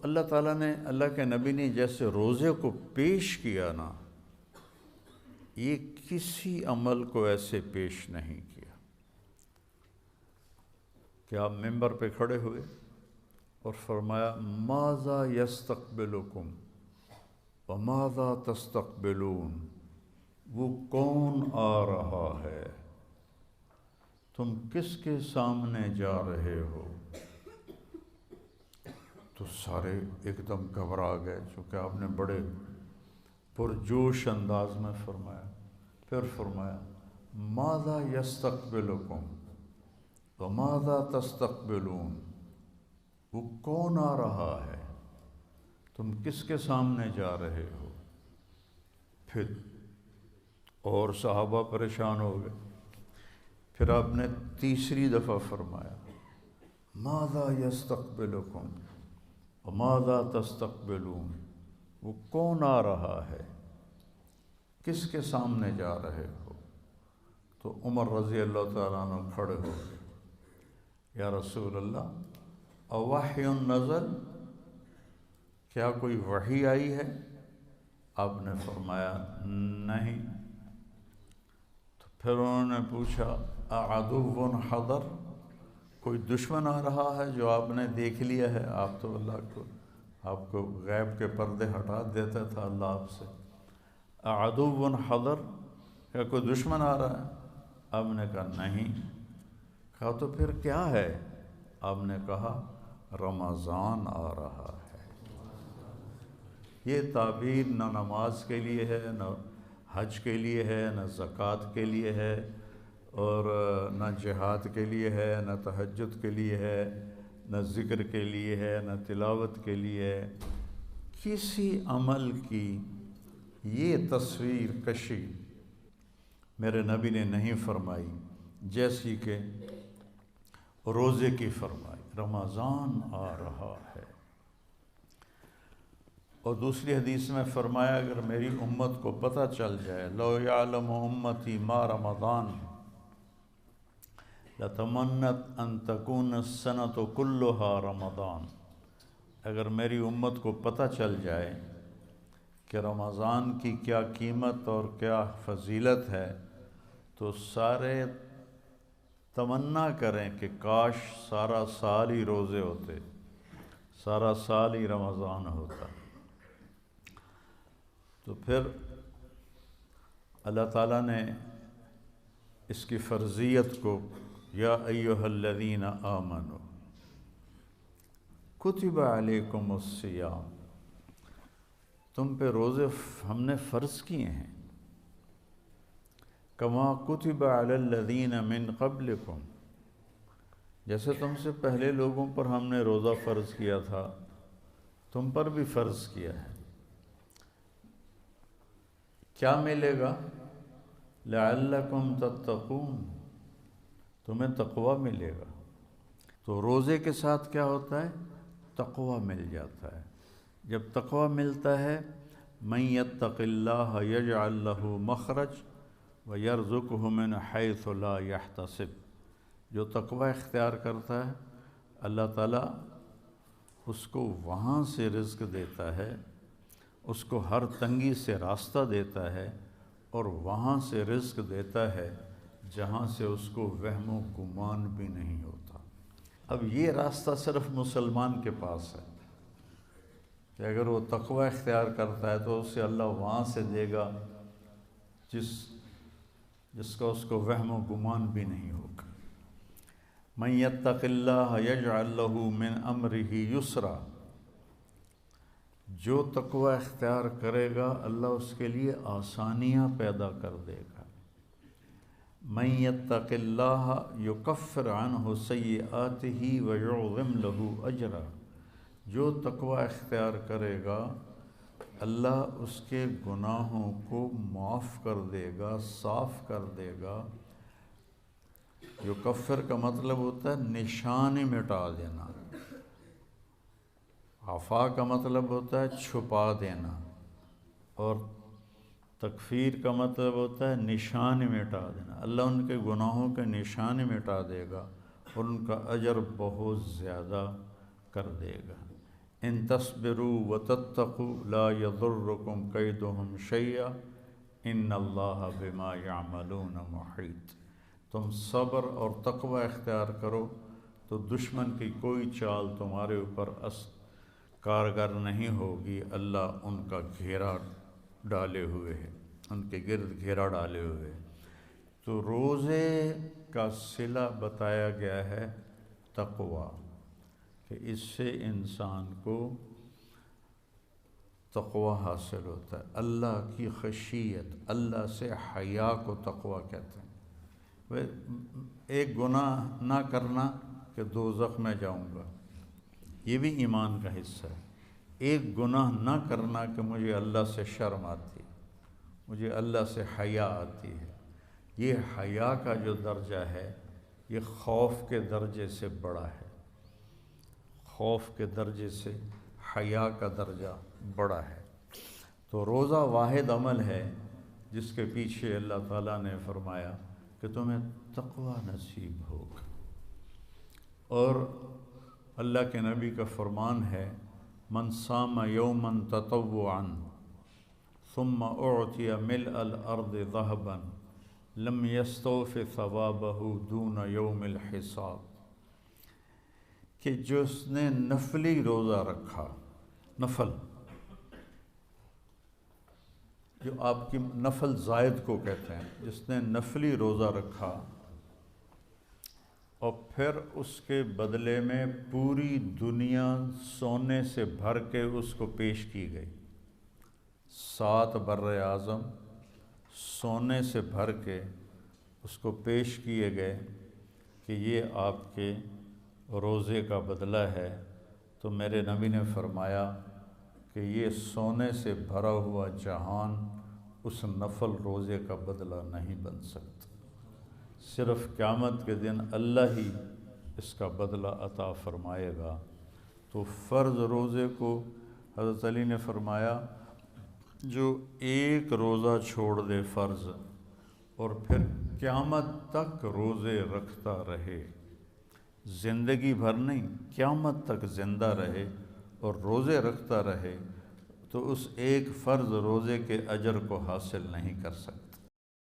اللہ تعالیٰ نے، اللہ کے نبی نے جیسے روزے کو پیش کیا نا، یہ کسی عمل کو ایسے پیش نہیں کیا کہ آپ ممبر پہ کھڑے ہوئے اور فرمایا ماذا یستقبلکم وماذا تستقبلون، وہ کون آ رہا ہے، تم کس کے سامنے جا رہے ہو؟ تو سارے ایک دم گھبرا گئے، چونکہ آپ نے بڑے پرجوش انداز میں فرمایا۔ پھر فرمایا ماذا یستقبلکم وماذا تستقبلون، وہ کون آ رہا ہے، تم کس کے سامنے جا رہے ہو؟ پھر اور صحابہ پریشان ہو گئے۔ پھر آپ نے تیسری دفعہ فرمایا ماذا یستقبلکم وماذا تستقبلون، وہ کون آ رہا ہے، کس کے سامنے جا رہے ہو؟ تو عمر رضی اللہ تعالیٰ عنہ کھڑے ہو گئے، یا رسول اللہ اوحی نزل، کیا کوئی وحی آئی ہے؟ آپ نے فرمایا نہیں۔ تو پھر انہوں نے پوچھا اعدو حضر، کوئی دشمن آ رہا ہے جو آپ نے دیکھ لیا ہے؟ آپ تو آپ کو غیب کے پردے ہٹا دیتا تھا اللہ آپ سے۔ اعدو حضر، کیا کوئی دشمن آ رہا ہے؟ آپ نے کہا نہیں۔ کہا تو پھر کیا ہے؟ آپ نے کہا رمضان آ رہا ہے۔ یہ تعبیر نہ نماز کے لیے ہے، نہ حج کے لیے ہے، نہ زکوٰۃ کے لیے ہے، اور نہ جہاد کے لیے ہے، نہ تہجد کے لیے ہے، نہ ذکر کے لیے ہے، نہ تلاوت کے لیے ہے۔ کسی عمل کی یہ تصویر کشی میرے نبی نے نہیں فرمائی جیسی کہ روزے کی فرمائی، رمضان آ رہا ہے۔ اور دوسری حدیث میں فرمایا اگر میری امت کو پتہ چل جائے لو یعلم امتی ما رمضان لتمنت ان تکون السنۃ کلھا رمضان، اگر میری امت کو پتہ چل جائے کہ رمضان کی کیا قیمت اور کیا فضیلت ہے، تو سارے تمنا کریں کہ کاش سارا سال ہی روزے ہوتے، سارا سال ہی رمضان ہوتا۔ تو پھر اللہ تعالیٰ نے اس کی فرضیت کو یا ایھا الذین آمنوا کتب علیکم الصیام، تم پہ روزے ہم نے فرض کیے ہیں، کما کتب علی الذین من قبلکم، جیسے تم سے پہلے لوگوں پر ہم نے روزہ فرض کیا تھا، تم پر بھی فرض کیا ہے۔ کیا ملے گا؟ لعلکم تتقون، تمہیں تقوی ملے گا۔ تو روزے کے ساتھ کیا ہوتا ہے؟ تقوی مل جاتا ہے۔ جب تقوی ملتا ہے من یتق اللہ یجعل لہ مخرج ویرزقہ من حیث لا یحتسب، جو تقوی اختیار کرتا ہے اللہ تعالیٰ اس کو وہاں سے رزق دیتا ہے، اس کو ہر تنگی سے راستہ دیتا ہے، اور وہاں سے رزق دیتا ہے جہاں سے اس کو وہم و گمان بھی نہیں ہوتا۔ اب یہ راستہ صرف مسلمان کے پاس ہے کہ اگر وہ تقوی اختیار کرتا ہے تو اسے اللہ وہاں سے دے گا جس کا اس کو وہم و گمان بھی نہیں ہوگا۔ من یتق اللہ یجعل لہ من امرہ یسرا، جو تقوی اختیار کرے گا اللہ اس کے لیے آسانیاں پیدا کر دے گا۔ من یتق اللہ یکفر عنہ سیئاتہ ویعظم لہ اجرا، جو تقوی اختیار کرے گا اللہ اس کے گناہوں کو معاف کر دے گا، صاف کر دے گا۔ یکفر کا مطلب ہوتا ہے نشان مٹا دینا، عفا کا مطلب ہوتا ہے چھپا دینا، اور تکفیر کا مطلب ہوتا ہے نشان مٹا دینا۔ اللہ ان کے گناہوں کے نشان مٹا دے گا اور ان کا اجر بہت زیادہ کر دے گا۔ ان تصبروا وتتقوا لا يضركم کیدہم شیئا ان اللہ بما یعملون محیط۔ تم صبر اور تقوی اختیار کرو تو دشمن کی کوئی چال تمہارے اوپر کارگر نہیں ہوگی، اللہ ان کا گھیرا ڈالے ہوئے ہے، ان کے گرد گھیرا ڈالے ہوئے ہے۔ تو روزے کا صلہ بتایا گیا ہے تقوی، کہ اس سے انسان کو تقوی حاصل ہوتا ہے، اللہ کی خشیت، اللہ سے حیا کو تقوی کہتے ہیں۔ ایک گناہ نہ کرنا کہ دوزخ میں جاؤں گا، یہ بھی ایمان کا حصہ ہے۔ ایک گناہ نہ کرنا کہ مجھے اللہ سے شرم آتی ہے، مجھے اللہ سے حیا آتی ہے، یہ حیا کا جو درجہ ہے یہ خوف کے درجے سے بڑا ہے، خوف کے درجے سے حیا کا درجہ بڑا ہے۔ تو روزہ واحد عمل ہے جس کے پیچھے اللہ تعالیٰ نے فرمایا کہ تمہیں تقوی نصیب ہوگا، اور اللہ کے نبی کا فرمان ہے من صام یوما تطوعا ثم اعطی ملء الارض ذهبا لم یستوف ثوابه دون یوم الحساب، کہ جس نے نفلی روزہ رکھا، نفل جو آپ کی نفل زائد کو کہتے ہیں، جس نے نفلی روزہ رکھا اور پھر اس کے بدلے میں پوری دنیا سونے سے بھر کے اس کو پیش کی گئی، 7 بر اعظم سونے سے بھر کے اس کو پیش کیے گئے کہ یہ آپ کے روزے کا بدلہ ہے، تو میرے نبی نے فرمایا کہ یہ سونے سے بھرا ہوا جہان اس نفل روزے کا بدلہ نہیں بن سکتا، صرف قیامت کے دن اللہ ہی اس کا بدلہ عطا فرمائے گا۔ تو فرض روزے کو حضرت علی نے فرمایا جو ایک روزہ چھوڑ دے فرض اور پھر قیامت تک روزے رکھتا رہے، زندگی بھر نہیں، قیامت تک زندہ رہے اور روزے رکھتا رہے، تو اس ایک فرض روزے کے اجر کو حاصل نہیں کر سکتا۔